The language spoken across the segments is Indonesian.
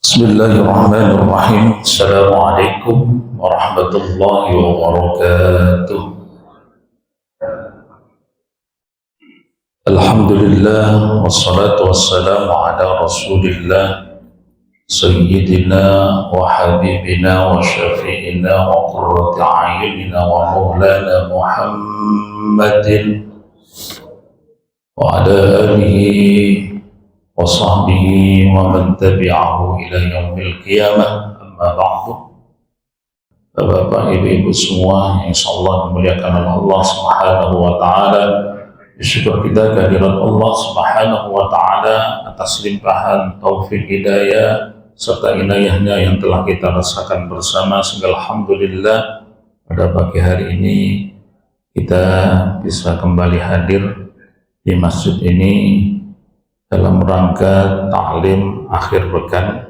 Bismillahirrahmanirrahim. Assalamualaikum warahmatullahi wabarakatuh. Alhamdulillah wassalatu wassalamu ala Rasulillah sayyidina wa habibina wa syafi'ina wa qurrati a'yunina wa maulana Muhammadin wa ala alihi wa sahbihi wa man tabi'ahu ila yaumil qiyamah. Amma ba'du. Bapak, ibu-ibu semua yang insyaallah dimuliakan oleh Allah Subhanahu wa taala, bersyukur kita kehadiran Allah Subhanahu wa taala atas limpahan taufik hidayah serta inayahnya yang telah kita rasakan bersama. Sehingga alhamdulillah pada pagi hari ini kita bisa kembali hadir di masjid ini dalam rangka ta'lim akhir pekan.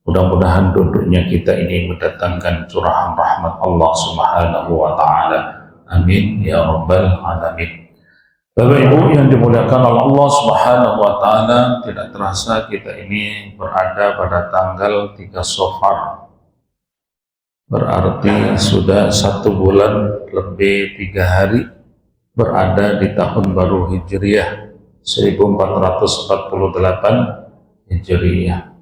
Mudah-mudahan duduknya kita ini mendatangkan curahan rahmat Allah Subhanahu wa taala. Amin ya rabbal alamin. Bapak Ibu yang dimuliakan oleh Allah Subhanahu wa taala, tidak terasa kita ini berada pada tanggal 3 Safar. Berarti sudah 1 bulan lebih 3 hari berada di tahun baru Hijriah 1448 Hijriah.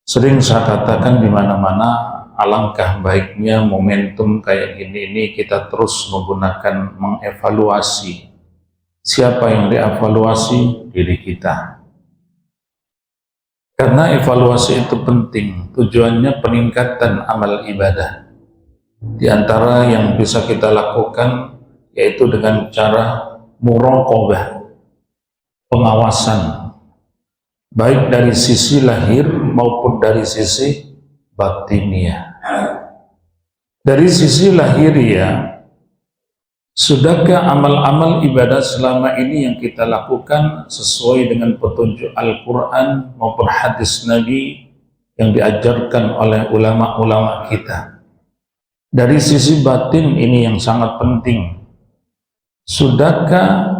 Sering saya katakan di mana-mana, alangkah baiknya momentum kayak gini ini kita terus menggunakan mengevaluasi. Siapa yang dievaluasi? Diri kita. Karena evaluasi itu penting, tujuannya peningkatan amal ibadah. Di antara yang bisa kita lakukan yaitu dengan cara muraqabah, pengawasan, baik dari sisi lahir maupun dari sisi batiniah. Dari sisi lahiriah, sudahkah amal-amal ibadah selama ini yang kita lakukan sesuai dengan petunjuk Al-Quran maupun hadis Nabi yang diajarkan oleh ulama-ulama kita? Dari sisi batin ini yang sangat penting. Sudahkah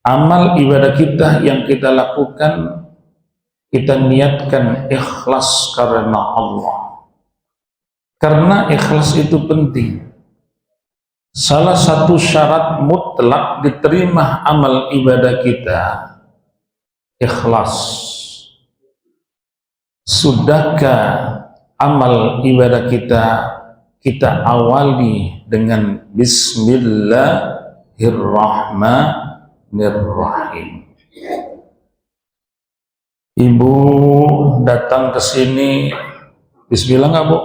amal ibadah kita yang kita lakukan, kita niatkan ikhlas karena Allah? Karena ikhlas itu penting. Salah satu syarat mutlak diterima amal ibadah kita, ikhlas. Sudahkah amal ibadah kita awali dengan Bismillahirrahmanirrahim. Ibu datang ke sini, Bismillah nggak Bu?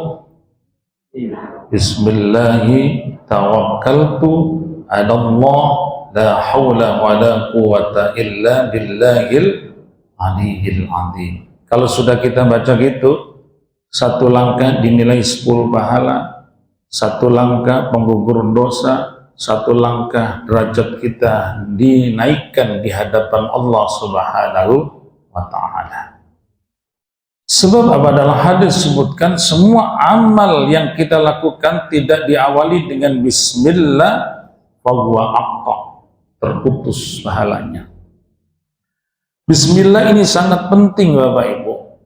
Bismillahi tawakkaltu ala Allah la haula wa la quwata illa billahil aliyil azim. Kalau sudah kita baca gitu, 1 langkah dinilai 10 pahala, 1 langkah penggugur dosa, 1 langkah derajat kita dinaikkan di hadapan Allah Subhanahu wa ta'ala. Sebab apa? Dalam hadis disebutkan semua amal yang kita lakukan tidak diawali dengan Bismillah, fahuwa aqta, terputus pahalanya. Bismillah ini sangat penting Bapak Ibu.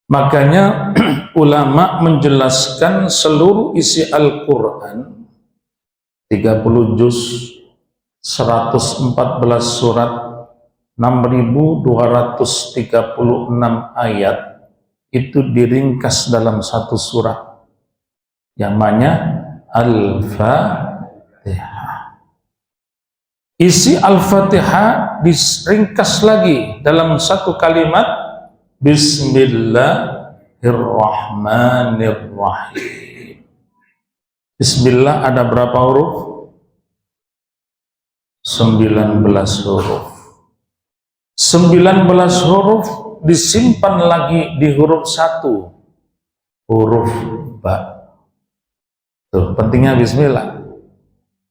Makanya ulama menjelaskan seluruh isi Al-Quran 30 juz, 114 surat, 6.236 ayat itu diringkas dalam 1 surat yang namanya Al-Fatihah. Isi Al-Fatihah diringkas lagi dalam 1 kalimat, Bismillahirrahmanirrahim. Bismillah ada berapa huruf? 19 huruf. 19 huruf disimpan lagi di huruf 1, huruf ba. Tuh, pentingnya Bismillah.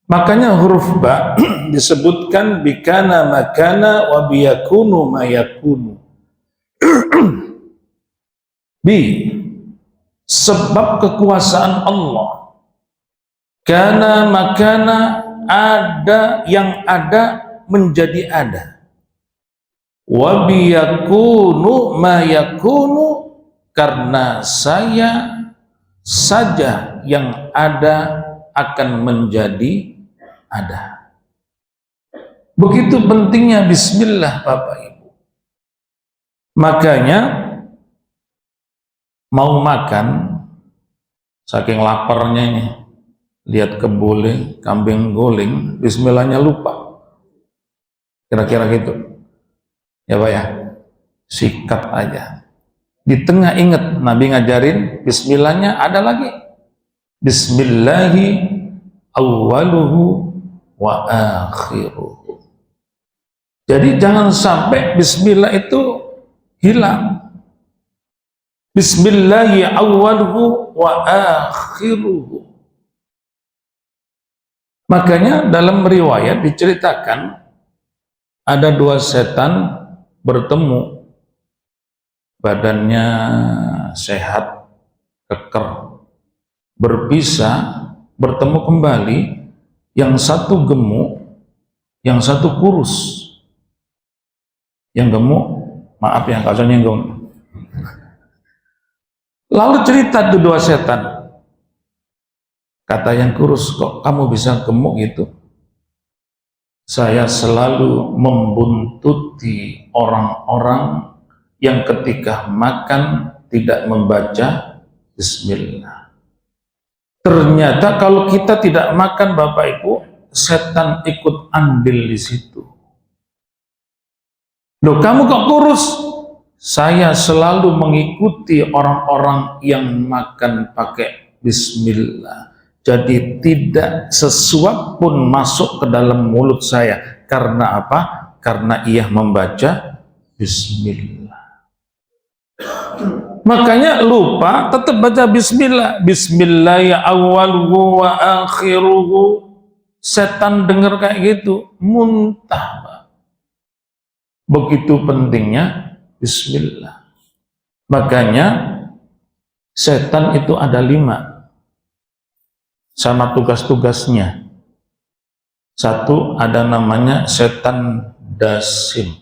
Makanya huruf ba disebutkan bikana makana wa biyakunu mayakunu. Bi, sebab kekuasaan Allah. Kana makana, ada yang ada menjadi ada. Wa biyakunu mayakunu, karena saya saja yang ada akan menjadi ada. Begitu pentingnya bismillah Bapak Ibu. Makanya mau makan, saking laparnya ini, lihat kebule, kambing guling, bismillahnya lupa. Kira-kira gitu. Ya Pak ya, sikat aja. Di tengah ingat Nabi ngajarin bismillahnya ada lagi. Bismillahi awwaluhu wa akhiruhu. Jadi jangan sampai bismillah itu hilang. Bismillahi awwaluhu wa akhiruhu. Makanya dalam riwayat diceritakan ada dua setan bertemu, badannya sehat, keker, berpisah, bertemu kembali, yang satu gemuk, yang satu kurus. Yang gemuk, maaf ya kalau nyinggung. Lalu cerita tuh dua setan. Kata yang kurus, kok kamu bisa gemuk gitu? Saya selalu membuntuti orang-orang yang ketika makan tidak membaca bismillah. Ternyata kalau kita tidak makan Bapak Ibu, setan ikut andil di situ. Loh, kamu kok kurus? Saya selalu mengikuti orang-orang yang makan pakai bismillah. Jadi tidak sesuap pun masuk ke dalam mulut saya. Karena apa? Karena ia membaca bismillah. Makanya lupa, tetap baca bismillah. Bismillah ya awwaluhu wa akhiruhu. Setan dengar kayak gitu, muntah, Pak. Begitu pentingnya bismillah. Makanya setan itu ada 5 sama tugas-tugasnya. Satu, ada namanya setan dasim.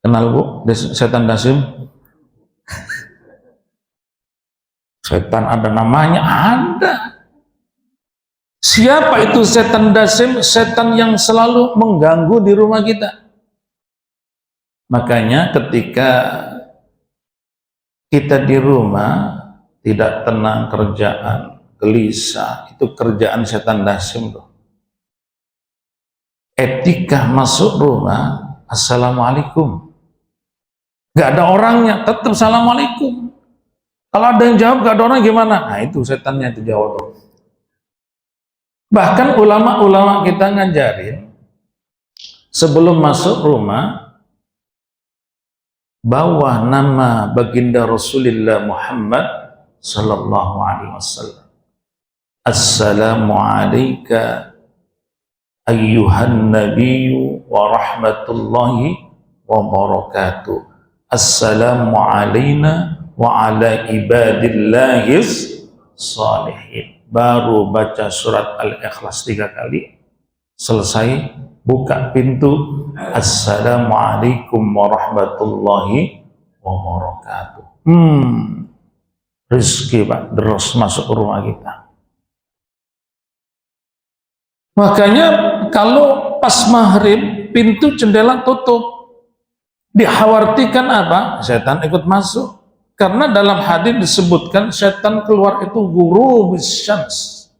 Kenal Bu setan dasim? Setan ada namanya? Ada. Siapa itu setan dasim? Setan yang selalu mengganggu di rumah kita. Makanya ketika kita di rumah tidak tenang kerjaan, gelisah, itu kerjaan setan dasim tuh. Etika masuk rumah, assalamualaikum. Gak ada orangnya, tetap assalamualaikum. Kalau ada yang jawab gak ada orang gimana? Nah itu setannya itu jawab tuh. Bahkan ulama-ulama kita ngajarin sebelum masuk rumah bawa nama baginda Rasulullah Muhammad sallallahu alaihi wasallam. Assalamu alayka ayyuhan nabiyyu wa rahmatullahi wa barakatuh. Assalamu alayna wa ala ibadillahis salihin. Baru baca surat Al-Ikhlas 3 kali, selesai buka pintu, assalamualaikum warahmatullahi wabarakatuh. Rezeki Pak, terus masuk ke rumah kita. Makanya kalau pas maghrib pintu jendela tutup, dikhawatirkan apa? Setan ikut masuk. Karena dalam hadis disebutkan setan keluar itu ghurubus syams,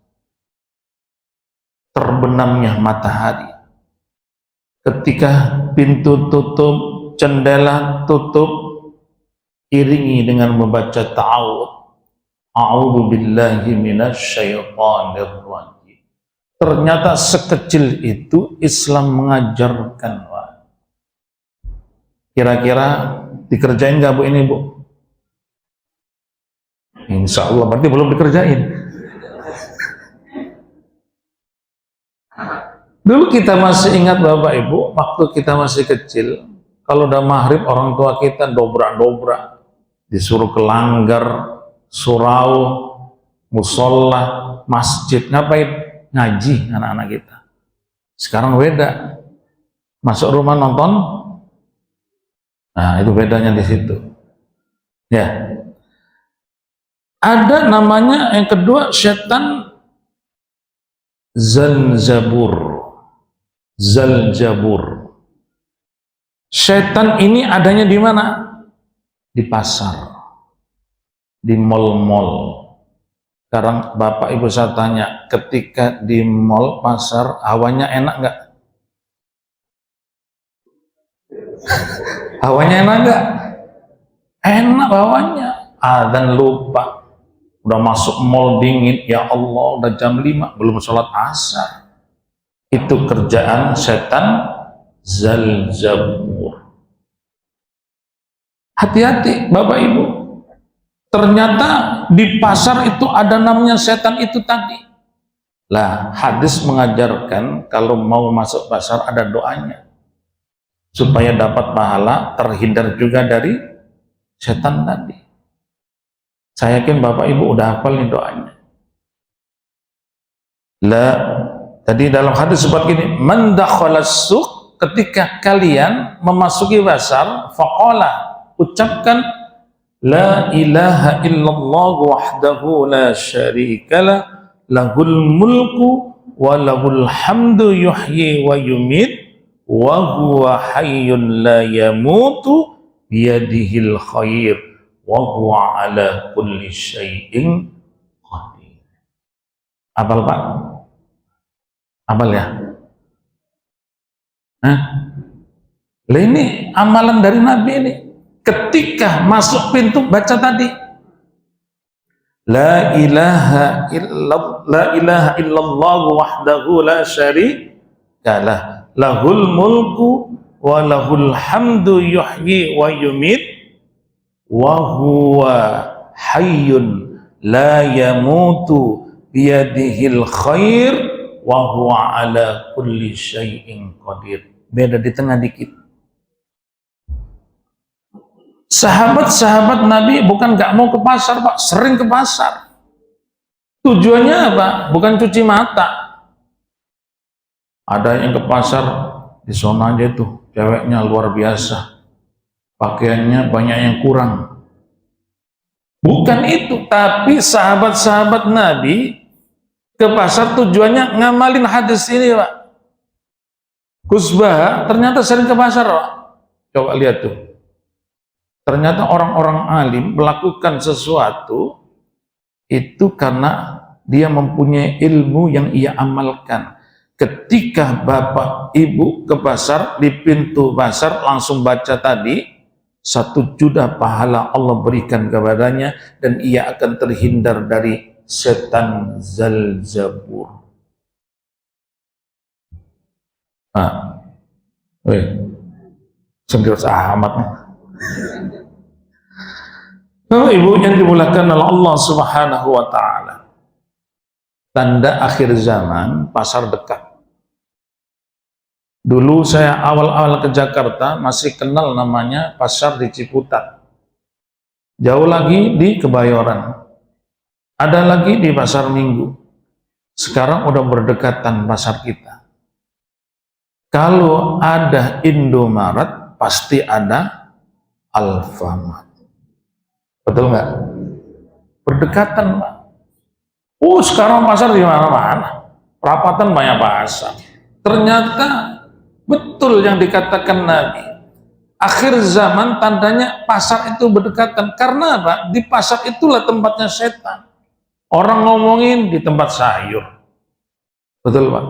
terbenamnya matahari. Ketika pintu tutup, jendela tutup, iringi dengan membaca ta'awudz. A'udzu billahi minasyaitonir rajim. Ternyata sekecil itu Islam mengajarkan. Kira-kira dikerjain nggak Bu ini Bu? Insya Allah berarti belum dikerjain. Dulu kita masih ingat Bapak Ibu, waktu kita masih kecil, kalau udah maghrib orang tua kita dobrak-dobrak, disuruh ke langgar, surau, musola, masjid, ngapain? Ngaji anak-anak kita. Sekarang beda, masuk rumah nonton, nah itu bedanya di situ. Ya, ada namanya yang kedua setan Zaljabur. Zaljabur. Setan ini adanya di mana? Di pasar, di mal-mal. Sekarang Bapak Ibu saya tanya, ketika di mal pasar hawanya enak nggak? Hawanya enak nggak? Enak hawanya. Dan lupa udah masuk mal dingin, ya Allah udah jam 5 belum sholat asar. Itu kerjaan setan Zaljabur. Hati-hati Bapak Ibu, ternyata di pasar itu ada namanya setan itu tadi. Lah, hadis mengajarkan kalau mau masuk pasar ada doanya supaya dapat pahala, terhindar juga dari setan tadi. Saya yakin Bapak Ibu udah hafal nih doanya. Lah, tadi dalam hadis seperti ini, man dakhalas suq, ketika kalian memasuki pasar, faqala, ucapkan la ilaha illallah wahdahu la syarikalah, lahul mulku wa lahul hamdu yuhyi wa yumit wa huwa hayyun la yamutu biyadihil khair wa huwa ala kulli syai'in qadir. Hafal Pak? Hafal ya? Ini amalan dari Nabi ini. Ketika masuk pintu baca tadi la ilaha illallah wahdahu la syarikalah, lahul mulku wa lahul hamdu yuhyi wa yumit wa huwa hayyun la yamutu biyadihil khair wa huwa ala kulli syai'in qadir. Beda di tengah dikit. Sahabat-sahabat Nabi bukan gak mau ke pasar Pak, sering ke pasar. Tujuannya apa? Bukan cuci mata. Ada yang ke pasar di sana aja tuh, ceweknya luar biasa, pakaiannya banyak yang kurang. Bukan itu, tapi sahabat-sahabat Nabi ke pasar tujuannya ngamalin hadis ini Pak. Kusbah ternyata sering ke pasar Pak. Coba lihat tuh. Ternyata orang-orang alim melakukan sesuatu itu karena dia mempunyai ilmu yang ia amalkan. Ketika Bapak Ibu ke pasar, di pintu pasar langsung baca tadi, 1 juta pahala Allah berikan kepadanya dan ia akan terhindar dari setan Zaljabur. Sendiri amat nih. Ibu yang dimulakan oleh Allah Subhanahu wa ta'ala, tanda akhir zaman, pasar dekat. Dulu saya awal-awal ke Jakarta masih kenal namanya pasar di Ciputat, jauh lagi di Kebayoran, ada lagi di Pasar Minggu. Sekarang udah berdekatan pasar kita. Kalau ada Indomaret pasti ada Alfamart. Betul nggak? Berdekatan Pak. Sekarang pasar di mana-mana, perapatan banyak pasar. Ternyata betul yang dikatakan Nabi. Akhir zaman tandanya pasar itu berdekatan. Karena apa? Di pasar itulah tempatnya setan. Orang ngomongin di tempat sayur. Betul Pak?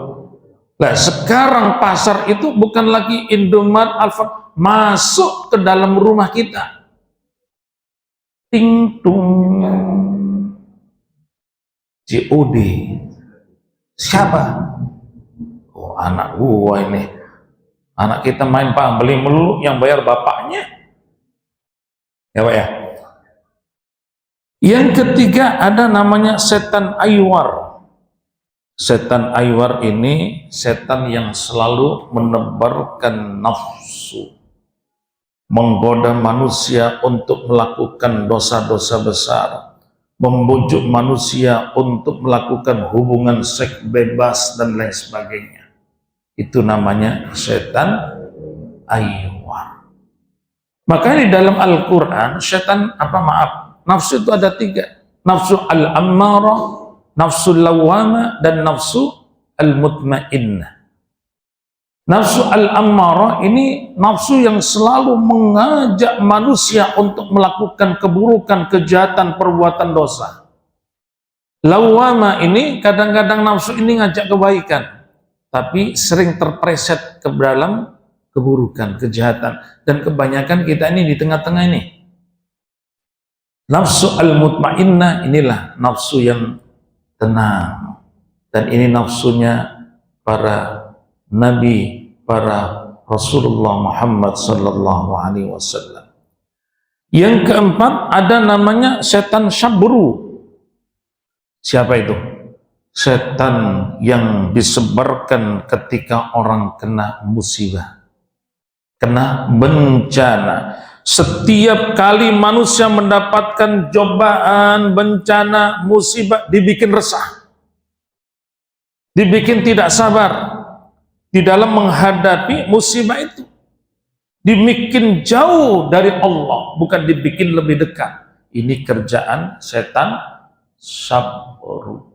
Nah, sekarang pasar itu bukan lagi Indomaret, Alfamart, masuk ke dalam rumah kita. Ting tung, COD. Siapa? Anak gua ini. Anak kita main Pak, beli melulu, yang bayar bapaknya. Ya Pak ya. Yang ketiga ada namanya setan aywar. Setan Aywar ini setan yang selalu menebarkan nafsu, menggoda manusia untuk melakukan dosa-dosa besar, membujuk manusia untuk melakukan hubungan seks bebas dan lain sebagainya. Itu namanya setan Aywar. Makanya di dalam Al-Quran setan nafsu itu ada 3. Nafsu al-ammarah, nafsu lawwama, dan nafsu al-mutmainnah. Nafsu al-ammarah ini nafsu yang selalu mengajak manusia untuk melakukan keburukan, kejahatan, perbuatan dosa. Lawwama ini kadang-kadang nafsu ini ngajak kebaikan, tapi sering terpreset ke dalam keburukan, kejahatan. Dan kebanyakan kita ini di tengah-tengah ini. Nafsu al-mutmainnah inilah nafsu yang tenang. Dan ini nafsunya para Nabi, para Rasulullah Muhammad sallallahu alaihi wasallam. Yang keempat ada namanya setan syabru. Siapa itu? Setan yang disebarkan ketika orang kena musibah, kena bencana. Setiap kali manusia mendapatkan cobaan, bencana, musibah, dibikin resah, dibikin tidak sabar di dalam menghadapi musibah itu, dibikin jauh dari Allah, bukan dibikin lebih dekat. Ini kerjaan setan syabru.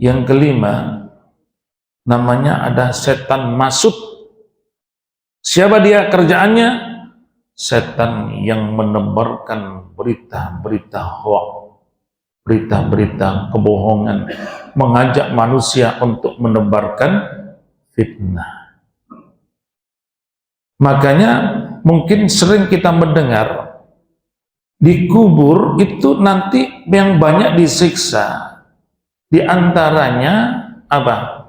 Yang kelima namanya ada setan masud. Siapa dia? Kerjaannya setan yang menebarkan berita-berita hoax, berita-berita kebohongan, mengajak manusia untuk menebarkan fitnah. Makanya mungkin sering kita mendengar di kubur itu nanti yang banyak disiksa, di antaranya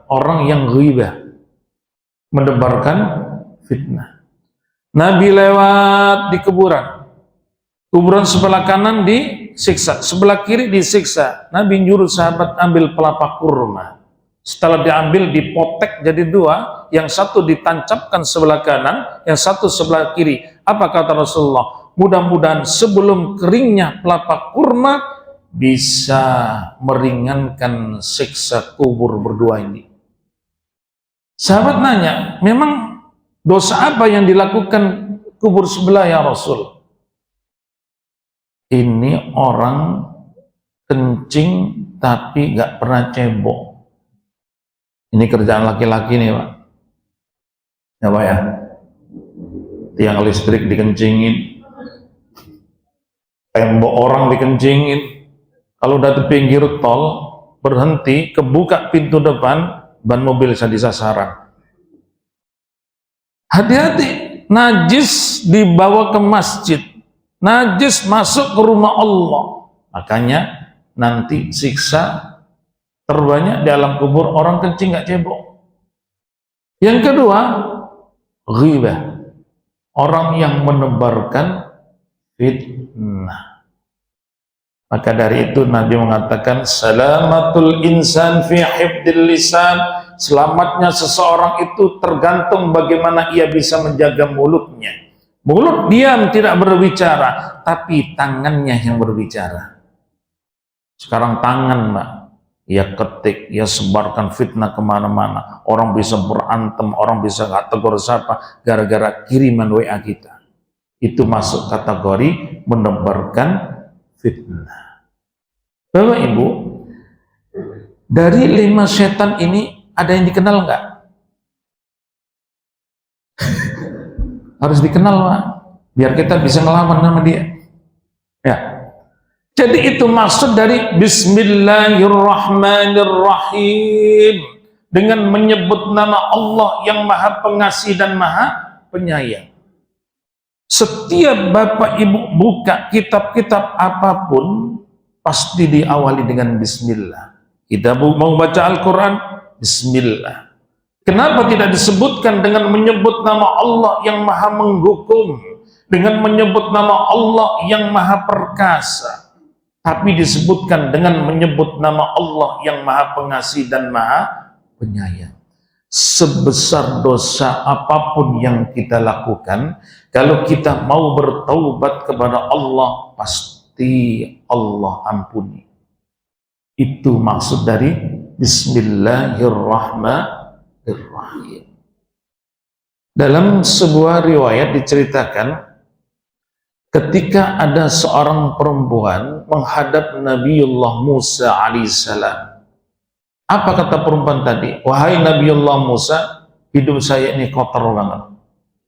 orang yang ghibah, menebarkan fitnah. Nabi lewat di kuburan sebelah kanan disiksa, sebelah kiri disiksa. Nabi nyuruh sahabat ambil pelapa kurma. Setelah diambil, dipotek jadi 2, yang satu ditancapkan sebelah kanan, yang satu sebelah kiri. Apa kata Rasulullah? Mudah-mudahan sebelum keringnya pelapa kurma bisa meringankan siksa kubur berdua ini. Sahabat nanya, memang dosa apa yang dilakukan kubur sebelah ya Rasul? Ini orang kencing tapi gak pernah cebok. Ini kerjaan laki-laki nih Pak. Ya Pak ya. Tiang listrik dikencingin, tembok orang dikencingin. Kalau udah di pinggir tol, berhenti, kebuka pintu depan, ban mobil bisa disasaran. Hati-hati, najis dibawa ke masjid, najis masuk ke rumah Allah. Makanya nanti siksa terbanyak di alam kubur orang kencing gak cebok. Yang kedua, ghibah, orang yang menebarkan fitnah. Maka dari itu Nabi mengatakan salamatul insan fi hifdil lisan, selamatnya seseorang itu tergantung bagaimana ia bisa menjaga mulutnya. Mulut diam tidak berbicara, tapi tangannya yang berbicara. Sekarang tangan Mbak, ia ketik, ia sebarkan fitnah kemana-mana. Orang bisa berantem, orang bisa gak tegur sapa gara-gara kiriman WA kita. Itu masuk kategori menebarkan fitnah. Bapak Ibu, dari 5 setan ini ada yang dikenal nggak? Harus dikenal Pak, biar kita bisa ngelawan sama dia. Ya. Jadi itu maksud dari Bismillahirrahmanirrahim, dengan menyebut nama Allah yang Maha Pengasih dan Maha Penyayang. Setiap Bapak Ibu buka kitab-kitab apapun pasti diawali dengan Bismillah. Kita mau baca Al-Quran, Bismillah. Kenapa tidak disebutkan dengan menyebut nama Allah yang Maha Menghukum, dengan menyebut nama Allah yang Maha Perkasa? tapi disebutkan dengan menyebut nama Allah yang Maha Pengasih dan Maha Penyayang. Sebesar dosa apapun yang kita lakukan, kalau kita mau bertaubat kepada Allah, pasti Allah ampuni. Itu maksud dari Bismillahirrahmanirrahim. Dalam sebuah riwayat diceritakan, ketika ada seorang perempuan menghadap Nabiullah Musa alaihissalam. Apa kata perempuan tadi? Wahai Nabiullah Musa, hidup saya ini kotor banget,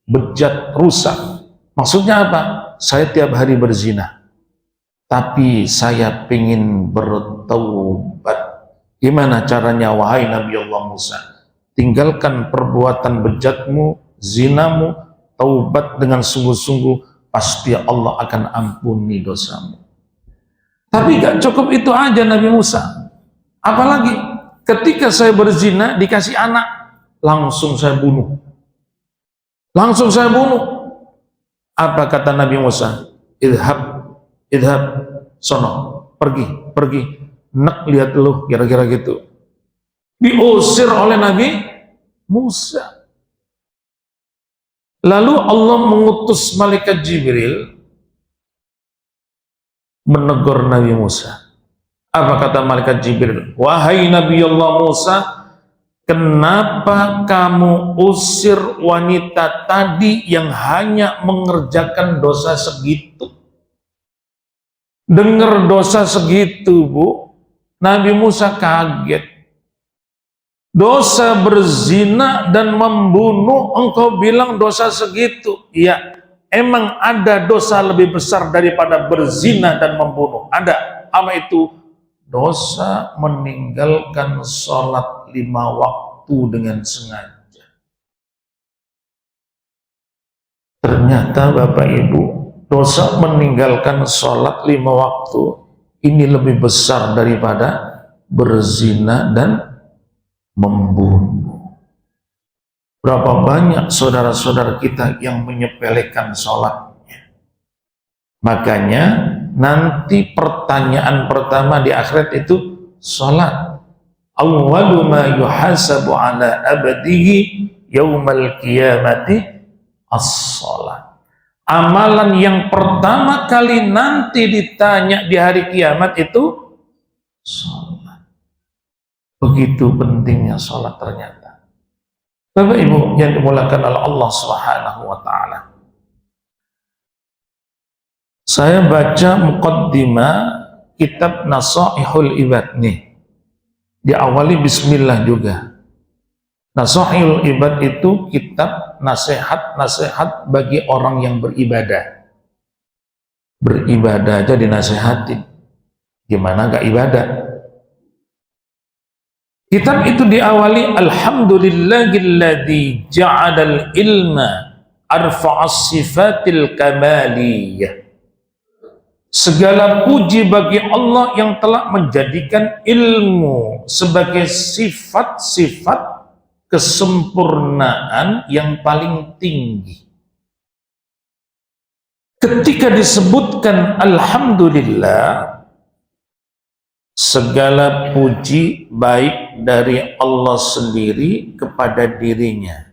bejat, rusak. Maksudnya apa? Saya tiap hari berzina, tapi saya ingin bertaubat. Gimana caranya wahai Nabiullah Musa? Tinggalkan perbuatan bejatmu, zinamu, taubat dengan sungguh-sungguh, pasti Allah akan ampuni dosamu. Tapi gak cukup itu aja Nabi Musa. Apalagi ketika saya berzina dikasih anak, langsung saya bunuh. Langsung saya bunuh. Apa kata Nabi Musa? Idhab, sono, pergi. Nek lihat lu, kira-kira gitu. Diusir oleh Nabi Musa. Lalu Allah mengutus malaikat Jibril menegur Nabi Musa. Apa kata malaikat Jibril? Wahai Nabi Allah Musa, kenapa kamu usir wanita tadi yang hanya mengerjakan dosa segitu? Dengar dosa segitu, Bu, Nabi Musa kaget. Dosa berzina dan membunuh, engkau bilang dosa segitu? Iya, emang ada dosa lebih besar daripada berzina dan membunuh? Ada. Apa itu? Dosa meninggalkan sholat 5 waktu dengan sengaja. Ternyata Bapak Ibu, dosa meninggalkan sholat 5 waktu ini lebih besar daripada berzina dan membunuh. Berapa banyak saudara-saudara kita yang menyepelekan sholatnya. Makanya nanti pertanyaan pertama di akhirat itu sholat. Awwalu ma yuhasabu ala abdihi yaumal qiyamati as-sholat. Amalan yang pertama kali nanti ditanya di hari kiamat itu sholat. Begitu pentingnya sholat ternyata. Bapak Ibu yang dimuliakan oleh Allah Subhanahu wa taala. Saya baca muqaddimah kitab Nasaihul Ibad nih. Diawali bismillah juga. Nasaihul Ibad itu kitab nasihat-nasihat bagi orang yang beribadah. Beribadah aja dinasehatin. Gimana gak ibadah? Kitab itu diawali Alhamdulillahilladzi ja'adal ilma arfa'as sifatil kamaliyah. Segala puji bagi Allah yang telah menjadikan ilmu sebagai sifat-sifat kesempurnaan yang paling tinggi. Ketika disebutkan Alhamdulillah, segala puji baik dari Allah sendiri kepada dirinya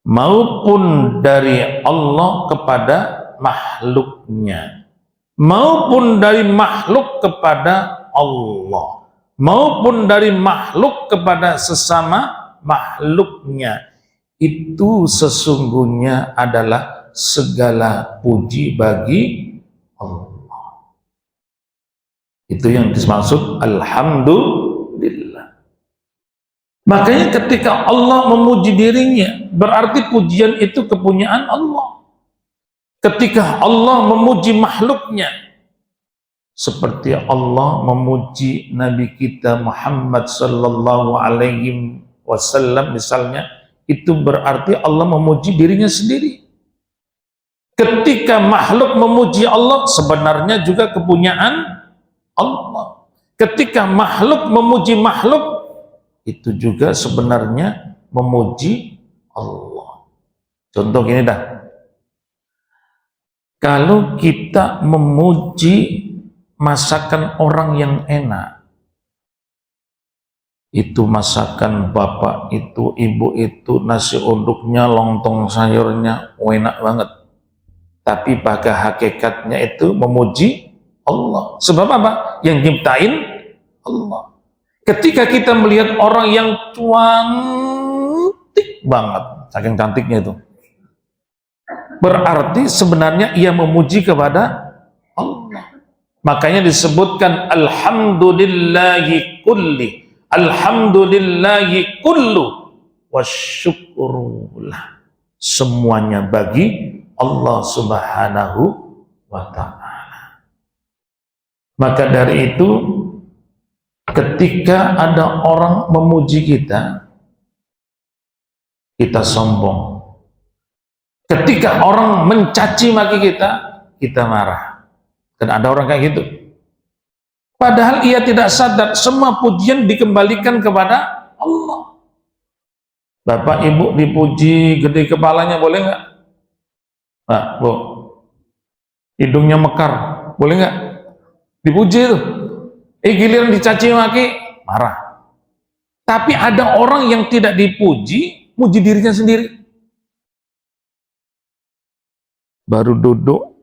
maupun dari Allah kepada makhluknya, maupun dari makhluk kepada Allah, maupun dari makhluk kepada sesama makhluknya, itu sesungguhnya adalah segala puji bagi Allah. Itu yang dimaksud Alhamdulillah. Makanya ketika Allah memuji dirinya, berarti pujian itu kepunyaan Allah. Ketika Allah memuji makhluknya, seperti Allah memuji Nabi kita Muhammad sallallahu alaihi wasallam misalnya, itu berarti Allah memuji dirinya sendiri. Ketika makhluk memuji Allah, sebenarnya juga kepunyaan Allah. Ketika makhluk memuji makhluk, itu juga sebenarnya memuji Allah. Contoh gini dah. Kalau kita memuji masakan orang yang enak. Itu masakan bapak itu, ibu itu, nasi uduknya, lontong sayurnya, enak banget. Tapi pada hakikatnya itu memuji Allah. Sebab apa? Yang nyiptain Allah. Ketika kita melihat orang yang cantik banget, saking cantiknya itu, berarti sebenarnya ia memuji kepada Allah. Makanya disebutkan alhamdulillahi kulli, alhamdulillahi kullu wasyukurullah. Semuanya bagi Allah Subhanahu wa ta'ala. Maka dari itu, ketika ada orang memuji kita, kita sombong. Ketika orang mencaci maki kita, kita marah. Dan ada orang kayak gitu. Padahal ia tidak sadar semua pujian dikembalikan kepada Allah. Bapak ibu dipuji gede kepalanya, boleh nggak? Nah, Bu, hidungnya mekar, boleh nggak? Dipuji itu. Giliran dicaci maki, marah. Tapi ada orang yang tidak dipuji, muji dirinya sendiri. Baru duduk,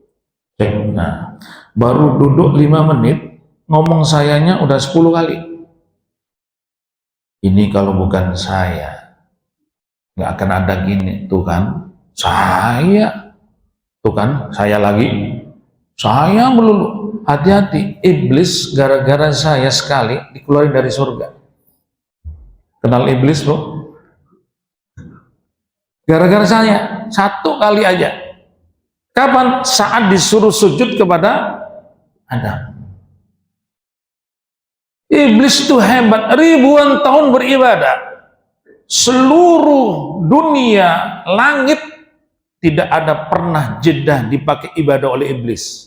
nah, baru duduk 5 menit, ngomong sayanya udah 10 kali. Ini kalau bukan saya, nggak akan ada gini. Tuh kan, saya. Tuh kan, saya lagi. Saya melulu. Hati-hati, iblis gara-gara saya sekali dikeluarin dari surga. Kenal iblis, bro? Gara-gara saya, 1 kali aja. Kapan? Saat disuruh sujud kepada Adam. Iblis itu hebat, ribuan tahun beribadah. Seluruh dunia, langit, tidak ada pernah jeda dipakai ibadah oleh iblis.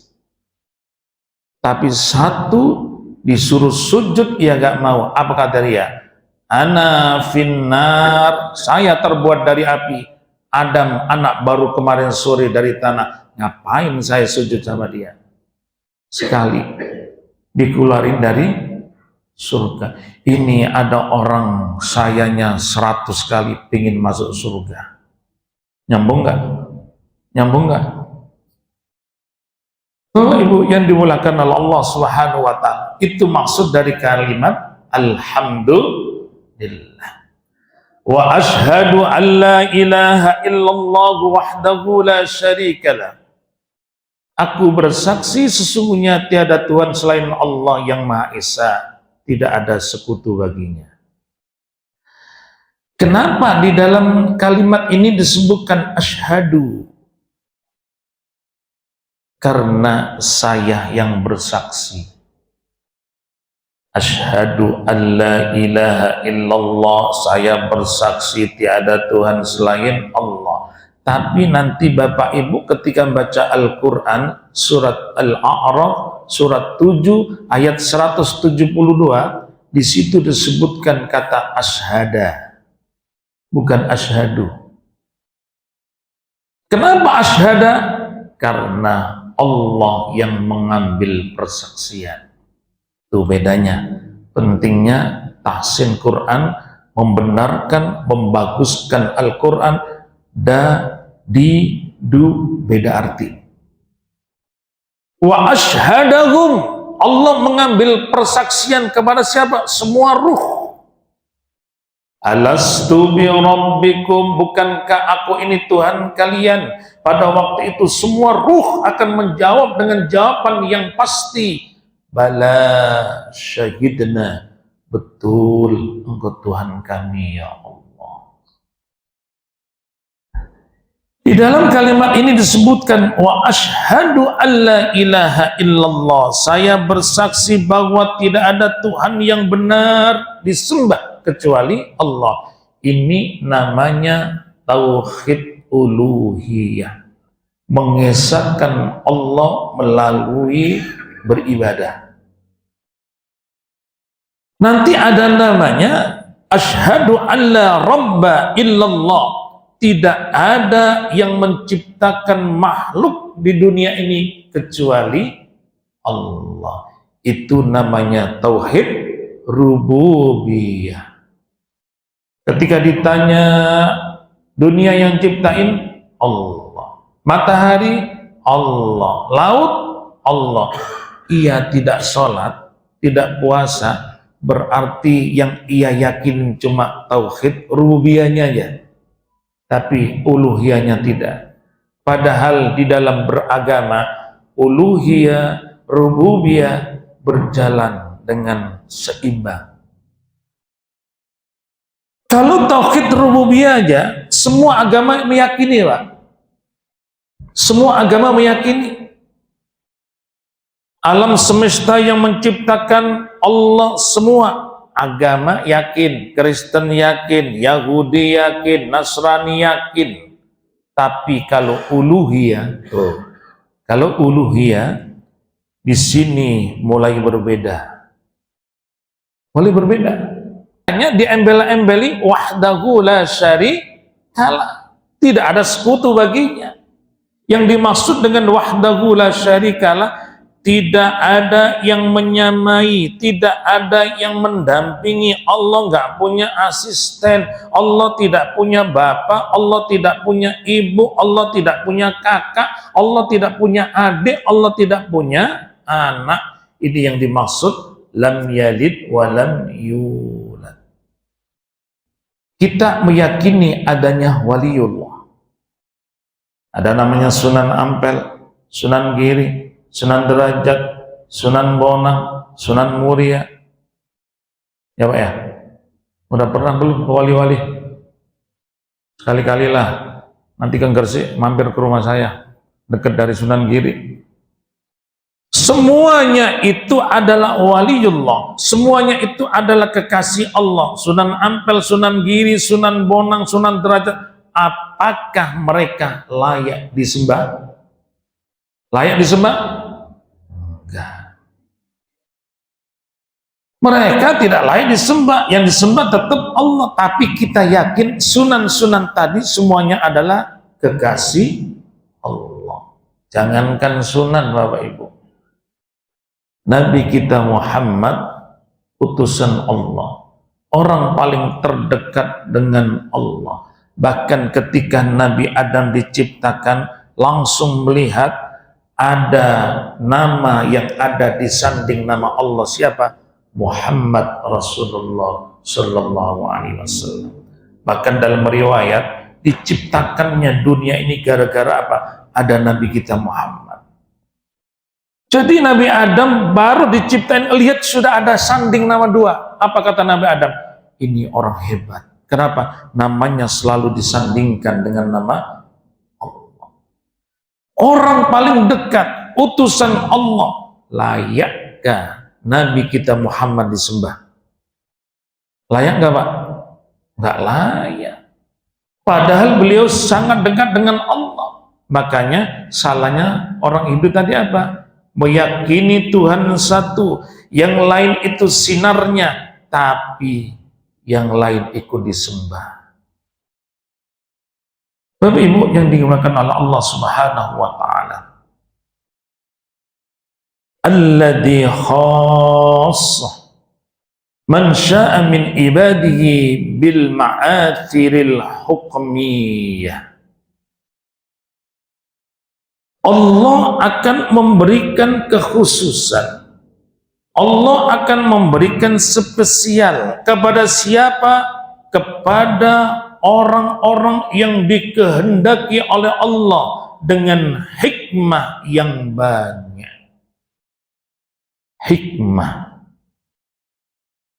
Tapi 1 disuruh sujud, ia gak mau. Apa kata dia? Ana finnar, saya terbuat dari api. Adam anak baru kemarin sore dari tanah. Ngapain saya sujud sama dia? Sekali dikeluarin dari surga. Ini ada orang sayanya 100 kali pingin masuk surga. Nyambung nggak? Nyambung nggak? Oh, ibu yang dimulakan oleh Allah Subhanahu wa ta'ala, itu maksud dari kalimat alhamdulillah. Wa ashhadu an la ilaha illallah wahdahu la syarikalah. Aku bersaksi sesungguhnya tiada Tuhan selain Allah yang Maha Esa, tidak ada sekutu baginya. Kenapa di dalam kalimat ini disebutkan asyhadu? Karena saya yang bersaksi. Asyhadu an la ilaha illallah, saya bersaksi tiada Tuhan selain Allah. Tapi nanti Bapak Ibu ketika baca Al-Quran, surat Al-A'raf, surat 7, ayat 172, di situ disebutkan kata asyhada, bukan asyhadu. Kenapa asyhada? Karena Allah yang mengambil persaksian. Itu bedanya. Pentingnya tahsin Quran, membenarkan, membaguskan Al-Quran, beda arti. Wa asyhadahum, Allah mengambil persaksian kepada siapa? Semua ruh. Alastu bi rabbikum, bukankah aku ini Tuhan kalian? Pada waktu itu semua ruh akan menjawab dengan jawaban yang pasti. Bala syahidna, betul engkau Tuhan kami ya Allah. Di dalam kalimat ini disebutkan wa asyhadu alla ilaha illallah, saya bersaksi bahwa tidak ada Tuhan yang benar disembah kecuali Allah. Ini namanya tauhid uluhiyah, mengesahkan Allah melalui beribadah. Nanti ada namanya asyhadu alla rabba illallah, tidak ada yang menciptakan makhluk di dunia ini kecuali Allah. Itu namanya tauhid rububiyah. Ketika ditanya dunia yang ciptain Allah, matahari Allah, laut Allah, ia tidak sholat, tidak puasa, berarti yang ia yakin cuma tauhid rububiyahnya aja, tapi uluhiyahnya tidak. Padahal di dalam beragama uluhiyah, rububiyah berjalan dengan seimbang. Kalau tauhid rububiyah aja, semua agama meyakini, Pak. Semua agama meyakini. Alam semesta yang menciptakan Allah semua. Agama yakin, Kristen yakin, Yahudi yakin, Nasrani yakin. Tapi kalau uluhiyah, di sini mulai berbeda. Mulai berbeda. Hanya diembel-embeli wahdahu la syarikalah. Tidak ada sekutu baginya. Yang dimaksud dengan wahdahu la syarikalah, tidak ada yang menyamai, tidak ada yang mendampingi. Allah nggak punya asisten, Allah tidak punya bapak, Allah tidak punya ibu, Allah tidak punya kakak, Allah tidak punya adik, Allah tidak punya anak. Ini yang dimaksud lam yalid wa lam yulad. Kita meyakini adanya waliullah. Ada namanya Sunan Ampel, Sunan Giri, Sunan Derajat, Sunan Bonang, Sunan Muria. Ya Pak ya? Udah pernah belum ke wali-wali? Sekali-kali lah. Nanti ke Gresik, mampir ke rumah saya. Dekat dari Sunan Giri. Semuanya itu adalah waliullah. Semuanya itu adalah kekasih Allah. Sunan Ampel, Sunan Giri, Sunan Bonang, Sunan Derajat. Apakah mereka layak disembah? Layak disembah? Enggak. Mereka tidak layak disembah. Yang disembah tetap Allah. Tapi kita yakin sunan-sunan tadi semuanya adalah kekasih Allah. Jangankan sunan Bapak Ibu. Nabi kita Muhammad utusan Allah. Orang paling terdekat dengan Allah. Bahkan ketika Nabi Adam diciptakan, langsung melihat ada nama yang ada di sanding nama Allah. Siapa? Muhammad Rasulullah Sallallahu Alaihi Wasallam. Bahkan dalam riwayat, diciptakannya dunia ini gara-gara apa? Ada Nabi kita Muhammad. Jadi Nabi Adam baru diciptain, lihat sudah ada sanding nama dua. Apa kata Nabi Adam? Ini orang hebat. Kenapa? Namanya selalu disandingkan dengan nama Allah. Orang paling dekat, utusan Allah. Layakkah Nabi kita Muhammad disembah? Layak nggak Pak? Nggak layak. Padahal beliau sangat dekat dengan Allah. Makanya salahnya orang Hindu tadi apa? Meyakini Tuhan satu, yang lain itu sinarnya, tapi yang lain ikut disembah. Bapak Ibu yang dimuliakan oleh Allah Subhanahu wa taala. Alladzi khassa man syaa'a min ibadihi bil ma'athiril hukmiyah. Allah akan memberikan kekhususan, Allah akan memberikan spesial kepada siapa? Kepada orang-orang yang dikehendaki oleh Allah dengan hikmah yang banyak. Hikmah.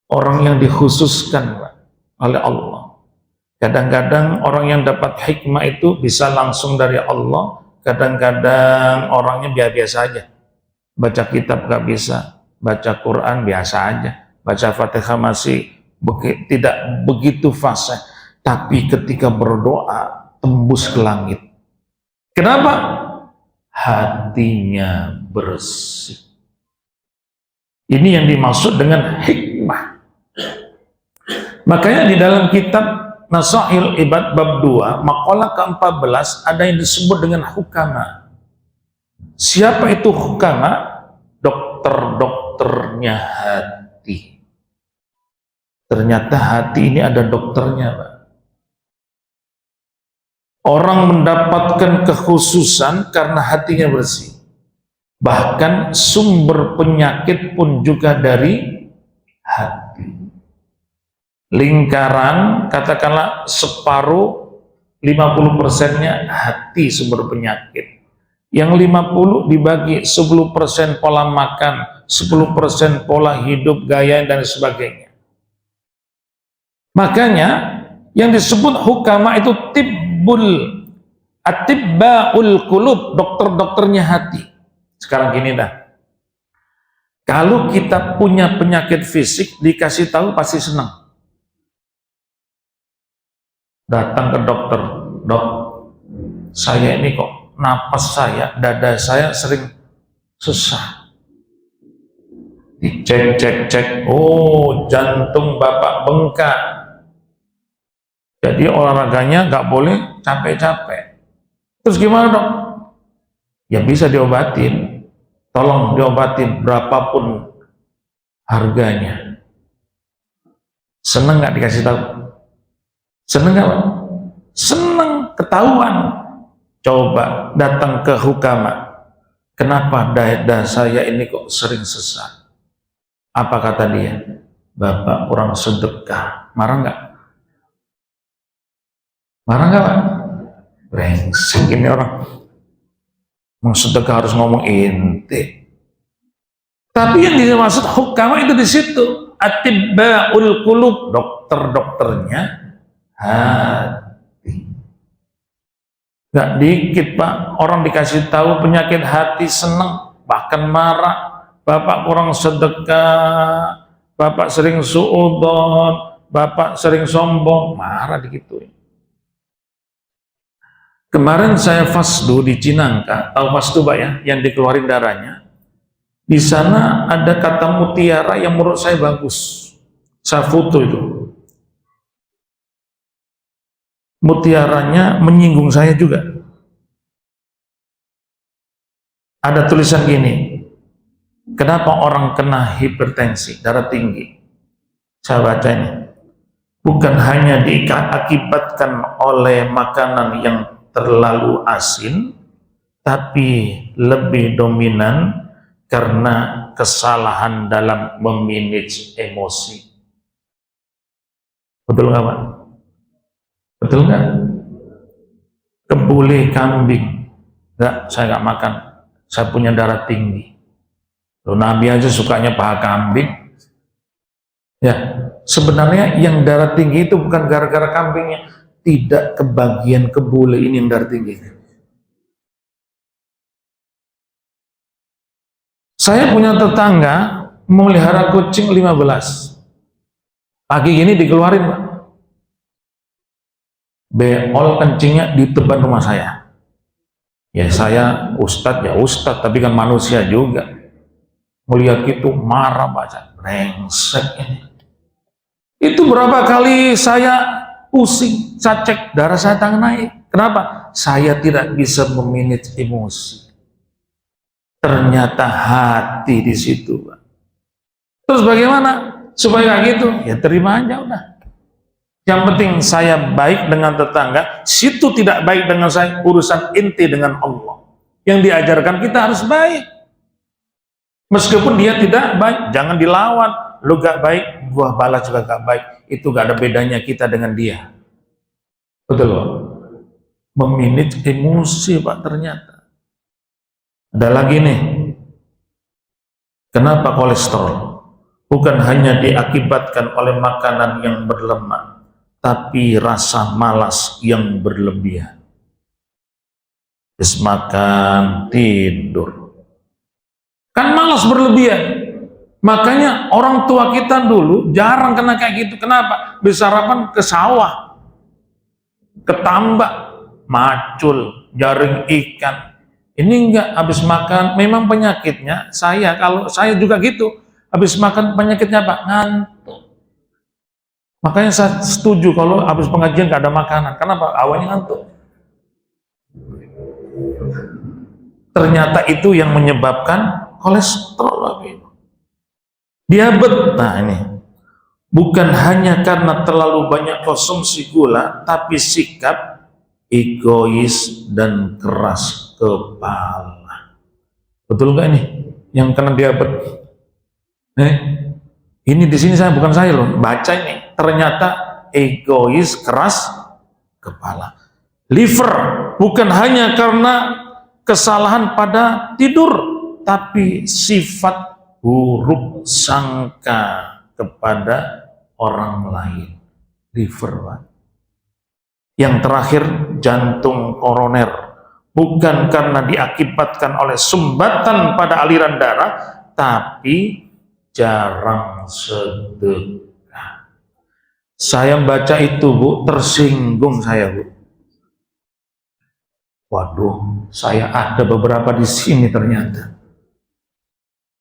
Orang yang dikhususkan oleh Allah. Kadang-kadang orang yang dapat hikmah itu bisa langsung dari Allah. Kadang-kadang orangnya biasa aja. Baca kitab gak bisa. Baca Quran biasa aja, baca Fatihah masih tidak begitu fasih, tapi ketika berdoa tembus ke langit. Kenapa? Hatinya bersih. Ini yang dimaksud dengan hikmah. Makanya di dalam kitab Nasaihul Ibad bab 2, maqalah ke-14 ada yang disebut dengan hukama. Siapa itu hukama? Dokter-dokter dokternya hati. Ternyata hati ini ada dokternya, Pak. Orang mendapatkan kekhususan karena hatinya bersih. Bahkan sumber penyakit pun juga dari hati. Lingkaran, katakanlah separuh, 50%-nya hati sumber penyakit. Yang 50 dibagi 10% pola makan, 10% pola hidup, gaya, dan sebagainya. Makanya yang disebut hukama itu atibbaul qulub, dokter-dokternya hati. Sekarang gini dah, kalau kita punya penyakit fisik dikasih tahu pasti senang. Datang ke dokter, dok, saya ini kok napas saya, dada saya sering susah. Dicek, oh jantung bapak bengkak. Jadi olahraganya nggak boleh capek-capek. Terus gimana dok? Ya bisa diobatin. Tolong diobatin berapapun harganya. Seneng nggak dikasih tahu? Seneng nggak? Seneng, ketahuan. Coba datang ke hukama. Kenapa dada saya ini kok sering sesat? Apa kata dia? Bapak kurang sedekah. Marah nggak? Marah nggak, Pak? Brengsek ini orang. Mau sedekah harus ngomong ente. Tapi yang dimaksud hukama itu di situ. Atibbaul qulub, dokter-dokternya hati. Nggak dikit, Pak. Orang dikasih tahu penyakit hati seneng, bahkan marah. Bapak kurang sedekah, bapak sering suudzon, bapak sering sombong, marah digituin. Kemarin saya fasdu di Cinangka, tahu fasdu Pak ya, yang dikeluarin darahnya. Di sana ada kata mutiara yang menurut saya bagus. Saya foto itu. Mutiaranya menyinggung saya juga. Ada tulisan gini, kenapa orang kena hipertensi, darah tinggi? Saya baca ini. Bukan hanya diakibatkan oleh makanan yang terlalu asin, tapi lebih dominan karena kesalahan dalam memanage emosi. Betul nggak Pak? Betul nggak? Kebuli kambing, nggak, saya nggak makan, saya punya darah tinggi. Loh, Nabi aja sukanya paha kambing. Ya, sebenarnya yang darah tinggi itu bukan gara-gara kambingnya, tidak kebagian kebule ini yang darah tinggi. Saya punya tetangga memelihara kucing 15. Pagi ini dikeluarin, Pak. Beol kencingnya di depan rumah saya. Ya saya ustadz ya ustadz, tapi kan manusia juga. Melihat itu marah baca, brengsek ini. Itu berapa kali saya pusing, saya cek darah saya tangan naik. Kenapa? Saya tidak bisa memanage emosi. Ternyata hati di situ, Pak. Terus bagaimana supaya kayak gitu? Ya terima aja udah. Yang penting saya baik dengan tetangga, situ tidak baik dengan saya, urusan inti dengan Allah. Yang diajarkan kita harus baik. Meskipun dia tidak baik, jangan dilawan. Lu gak baik, gua balas juga gak baik. Itu gak ada bedanya kita dengan dia. Betul loh. Memanage emosi, Pak, ternyata. Ada lagi nih. Kenapa kolesterol? Bukan hanya diakibatkan oleh makanan yang berlemak, tapi rasa malas yang berlebihan. Terus makan, tidur. Kan malas berlebihan. Makanya orang tua kita dulu jarang kena kayak gitu. Kenapa? Bisa sarapan ke sawah, ke tambak, macul, jaring ikan. Ini enggak, habis makan, memang penyakitnya, kalau saya juga gitu, habis makan penyakitnya Pak, ngantuk. Makanya saya setuju kalau habis pengajian gak ada makanan. Kenapa? Awalnya ngantuk. Ternyata itu yang menyebabkan kolesterol. Diabetes, nah ini bukan hanya karena terlalu banyak konsumsi gula, tapi sikap egois dan keras kepala. Betul nggak ini yang kena diabetes? Ini di sini bukan saya loh, baca ini. Ternyata egois, keras kepala. Liver bukan hanya karena kesalahan pada tidur, tapi sifat buruk sangka kepada orang lain. Liver, Pak. Yang terakhir, jantung koroner. Bukan karena diakibatkan oleh sumbatan pada aliran darah, tapi jarang sedekah. Saya baca itu, Bu, tersinggung saya, Bu. Waduh, saya ada beberapa di sini ternyata.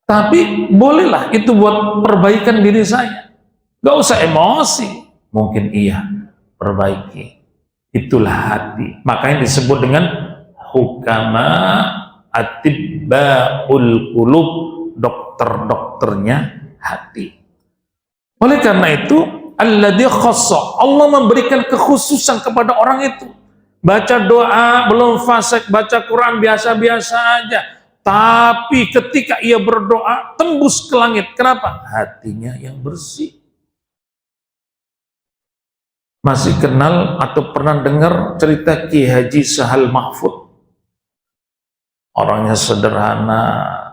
Tapi bolehlah itu buat perbaikan diri saya. Gak usah emosi. Mungkin iya, perbaiki. Itulah hati. Makanya disebut dengan hukama atibbaul qulub, dokter-dokternya hati. Oleh karena itu, alladzi khassa, Allah memberikan kekhususan kepada orang itu. Baca doa, belum fasik, baca Quran biasa-biasa aja. Tapi ketika ia berdoa, tembus ke langit. Kenapa? Hatinya yang bersih. Masih kenal atau pernah dengar cerita Ki Haji Sahal Mahfud? Orangnya sederhana,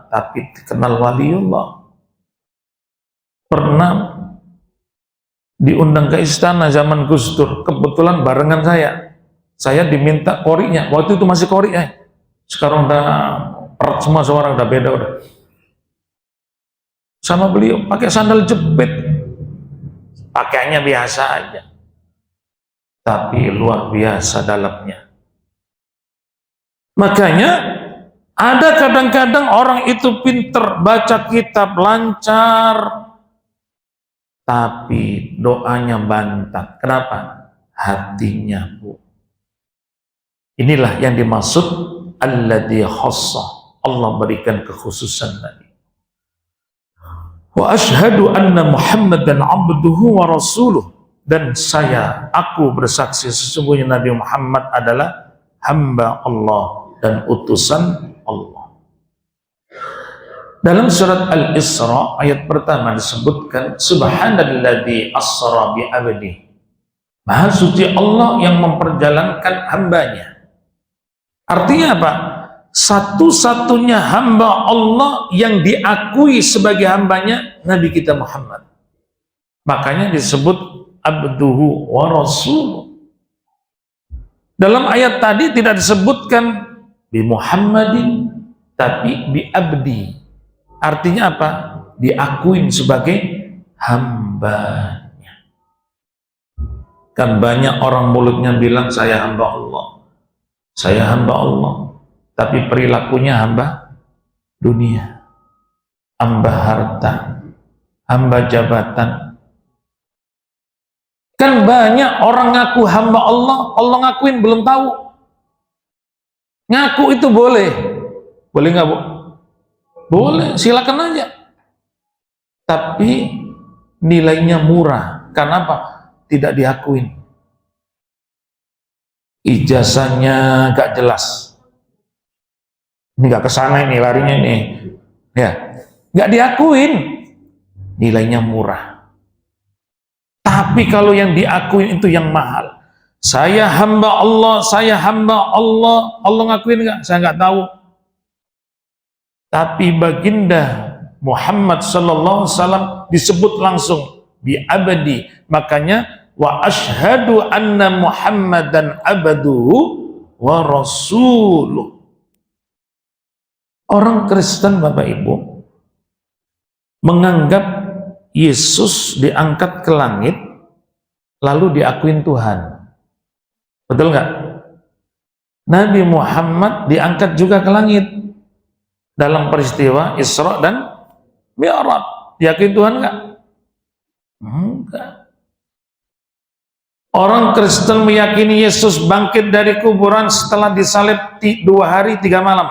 tapi dikenal waliullah. Pernah diundang ke istana zaman Gus Dur. Kebetulan barengan saya. Saya diminta korinya. Waktu itu masih kori ya. Sekarang udah perat semua, suara udah beda udah. Sama beliau pakai sandal jepit. Pakaiannya biasa aja. Tapi luar biasa dalamnya. Makanya ada kadang-kadang orang itu pinter, baca kitab lancar, tapi doanya bantat. Kenapa? Hatinya, Bu. Inilah yang dimaksud alladzi khassa. Allah berikan kekhususan tadi. Wa asyhadu anna Muhammadan abduhu wa rasuluh. Dan aku bersaksi sesungguhnya Nabi Muhammad adalah hamba Allah dan utusan Allah. Dalam surat Al-Isra ayat pertama disebutkan subhanalladzi asra bi abdi. Maha suci Allah yang memperjalankan hambanya. Artinya apa? Satu-satunya hamba Allah yang diakui sebagai hambanya Nabi kita Muhammad. Makanya disebut abduhu wa rasuluh. Dalam ayat tadi tidak disebutkan bi Muhammadin, tapi bi abdi. Artinya apa? Diakuin sebagai hambanya. Kan banyak orang mulutnya bilang saya hamba Allah. Saya hamba Allah. Tapi perilakunya hamba dunia, hamba harta, hamba jabatan. Kan banyak orang ngaku hamba Allah, Allah ngakuin belum tahu. Ngaku itu boleh. Boleh nggak, Bu? Boleh, silakan aja. Tapi nilainya murah. Kenapa? Tidak diakuin. Ijazahnya gak jelas. Ini gak kesana ini, larinya ini. Ya, gak diakuin. Nilainya murah. Tapi kalau yang diakuin itu yang mahal. Saya hamba Allah, saya hamba Allah. Allah ngakuin gak? Saya gak tahu. Tapi baginda Muhammad sallallahu alaihi wasallam disebut langsung bi abadi. Makanya wa asyhadu anna Muhammadan abduhu wa rasuluh. Orang Kristen Bapak Ibu menganggap Yesus diangkat ke langit lalu diakuin Tuhan. Betul nggak? Nabi Muhammad diangkat juga ke langit dalam peristiwa Isra dan Mi'raj. Diakuin Tuhan nggak? Enggak. Orang Kristen meyakini Yesus bangkit dari kuburan setelah disalib 2 hari 3 malam.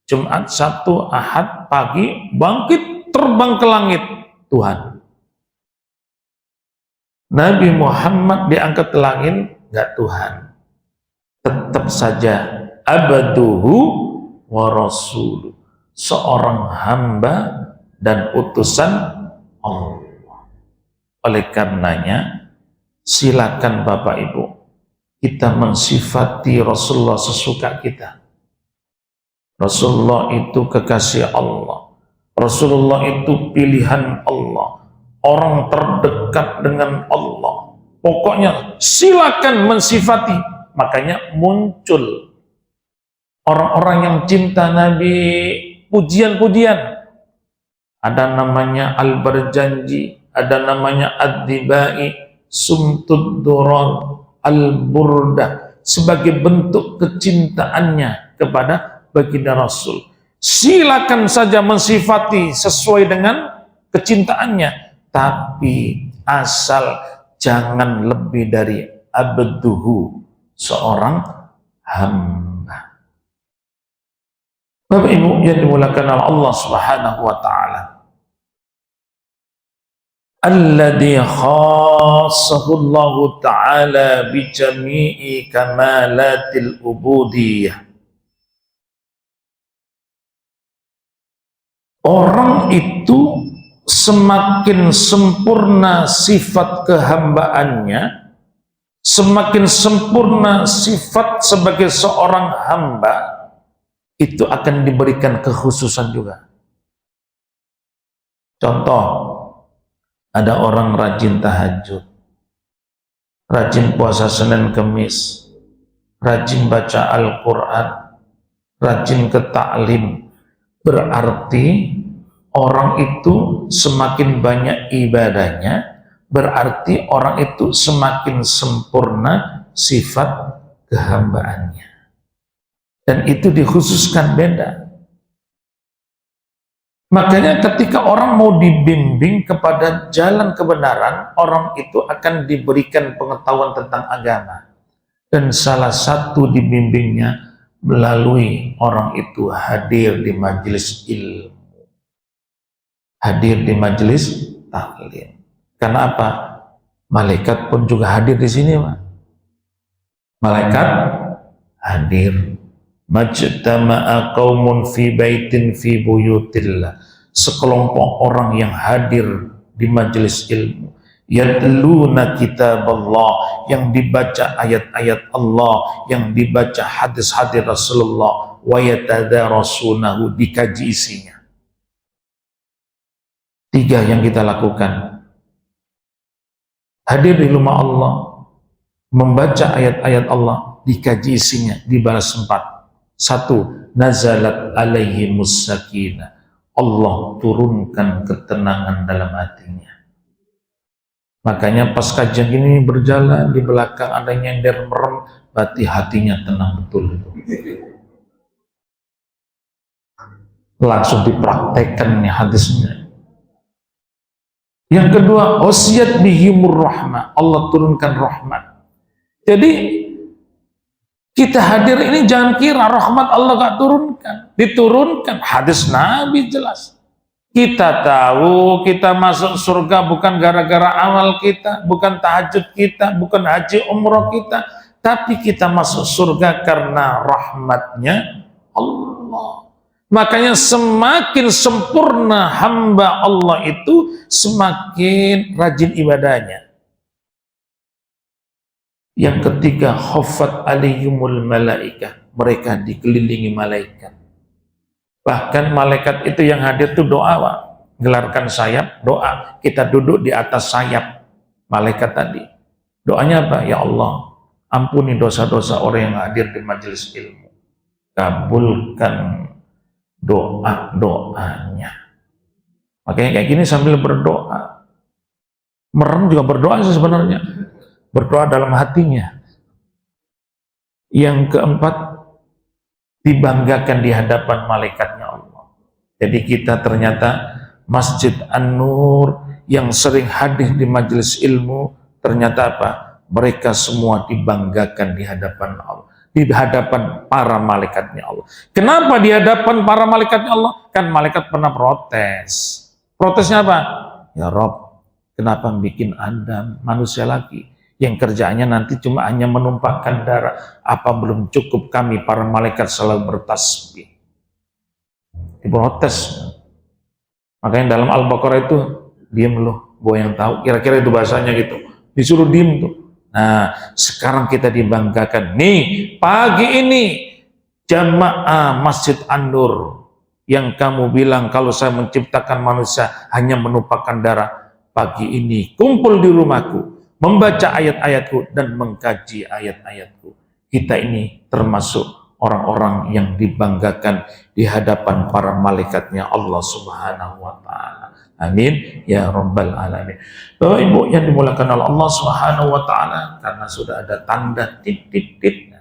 Jumat, Sabtu, Ahad, pagi, bangkit, terbang ke langit. Tuhan. Nabi Muhammad diangkat ke langit, nggak Tuhan. Tetap saja abduhu wa rasuluh, seorang hamba dan utusan Allah. Oleh karenanya, silakan Bapak Ibu, kita mensifati Rasulullah sesuka kita. Rasulullah itu kekasih Allah. Rasulullah itu pilihan Allah. Orang terdekat dengan Allah. Pokoknya silakan mensifati. Makanya muncul orang-orang yang cinta Nabi, pujian-pujian. Ada namanya Al-Barjanji, ada namanya Ad-Dibai, Sumtud Durar, Al-Burdah, sebagai bentuk kecintaannya kepada baginda Rasul. Silakan saja mensifati sesuai dengan kecintaannya, tapi asal jangan lebih dari abduhu, seorang hamba. Bapak Ibu yang dimuliakan oleh Allah Subhanahu wa taala, alladzi khassahu Allah taala bi jami'i kamalatil ubudiyah. Orang itu semakin sempurna sifat kehambaannya, semakin sempurna sifat sebagai seorang hamba, itu akan diberikan kekhususan juga. Contoh, ada orang rajin tahajud, rajin puasa Senin Kemis, rajin baca Al-Quran, rajin ke ta'lim. Berarti orang itu semakin banyak ibadahnya, berarti orang itu semakin sempurna sifat kehambaannya. Dan itu dikhususkan beda. Makanya ketika orang mau dibimbing kepada jalan kebenaran, orang itu akan diberikan pengetahuan tentang agama. Dan salah satu dibimbingnya melalui orang itu hadir di majelis ilmu, hadir di majelis taklim. Karena apa? Malaikat pun juga hadir di sini, Pak. Malaikat hadir. Majtama'a qaumun fi baitin fi buyutillah. Sekelompok orang yang hadir di majelis ilmu, yatluna kitaballah, yang dibaca ayat-ayat Allah, yang dibaca hadis-hadis Rasulullah, wa yatadarasunahu, dikaji isinya. 3 yang kita lakukan: hadir di rumah Allah, membaca ayat-ayat Allah, dikaji isinya, dibalas 4. 1. Nazalat alaihimus sakinah, Allah turunkan ketenangan dalam hatinya. Makanya pas kajian ini berjalan, di belakang ada nyender merem, berarti hatinya tenang betul itu. Langsung dipraktekkan nih hadisnya. Yang kedua, wasiyat bihimur rahmah, Allah turunkan rahmat. Jadi kita hadir ini jangan kira rahmat Allah gak turunkan, diturunkan. Hadis Nabi jelas. Kita tahu kita masuk surga bukan gara-gara amal kita, bukan tahajud kita, bukan haji umroh kita, tapi kita masuk surga karena rahmatnya Allah. Makanya semakin sempurna hamba Allah itu, semakin rajin ibadahnya. Yang ketiga, khaffat alaihimul malaikah, mereka dikelilingi malaikat. Bahkan malaikat itu yang hadir itu doa, Pak. Gelarkan sayap, doa. Kita duduk di atas sayap malaikat tadi. Doanya apa? Ya Allah, ampuni dosa-dosa orang yang hadir di majelis ilmu. Kabulkan doa-doanya. Makanya kayak gini sambil berdoa. Merem juga berdoa sih sebenarnya. Berdoa dalam hatinya. Yang keempat, dibanggakan di hadapan malaikatnya Allah. Jadi kita ternyata Masjid An-Nur yang sering hadir di majelis ilmu, ternyata apa? Mereka semua dibanggakan di hadapan Allah, di hadapan para malaikatnya Allah. Kenapa di hadapan para malaikatnya Allah? Kan malaikat pernah protes. Protesnya apa? Ya Rob, kenapa bikin Anda manusia lagi yang kerjaannya nanti cuma hanya menumpahkan darah? Apa belum cukup kami para malaikat selalu bertasbih? Diprotes. Makanya dalam Al-Baqarah itu, diem loh, gue yang tahu. Kira-kira itu bahasanya gitu. Disuruh diem tuh. Nah, sekarang kita dibanggakan. Nih, pagi ini jamaah Masjid An-Nur yang kamu bilang kalau saya menciptakan manusia hanya menumpahkan darah. Pagi ini kumpul di rumahku, membaca ayat-ayatku dan mengkaji ayat-ayatku. Kita ini termasuk orang-orang yang dibanggakan di hadapan para malaikatnya Allah Subhanahu wa Ta'ala. Amin ya Rabbal Alamin. Bapak Ibu yang dimulakan oleh Allah Subhanahu wa Ta'ala, karena sudah ada tanda titik-titik,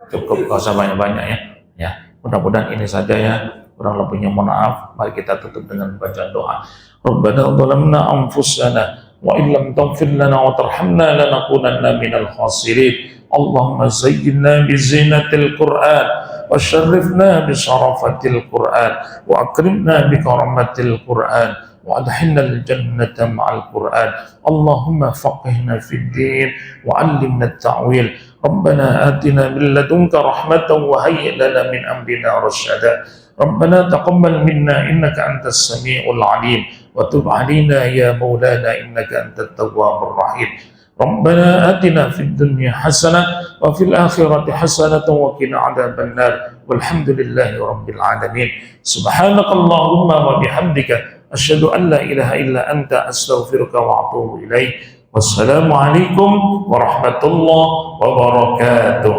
cukup gak usah banyak-banyak ya. Ya, mudah-mudahan ini saja ya. Kurang lebihnya mohon maaf. Mari kita tutup dengan bacaan doa. Rabbana zalamna anfusana wa illam taghfir lana wa tarhamna lanakunanna minal khasirin. Allahumma zayyinna bi zinatil Qur'an wa syarrifna bi syarafatil Qur'an wa akrimna bi karamatil Qur'an wa adkhilna al-jannata ma'al Qur'an. Allahumma faqihna fid din wa 'allimna at-ta'wil. Rabbana atina min ladunka rahmatan wa hayyi' lana min amrina rasyada. Rabbana taqabbal minna innaka antas samiul 'alim wa tub 'alaina ya maulana innaka antat tawwabur rahim. Rabbana atina fid dunya hasanah wa fil akhirati hasanah wa qina adzabannar. Walhamdulillahi rabbil alamin. Subhanakallahumma wa bihamdika asyhadu an la ilaha illa anta astaghfiruka wa atubu ilaik. Wassalamu alaikum warahmatullahi wabarakatuh.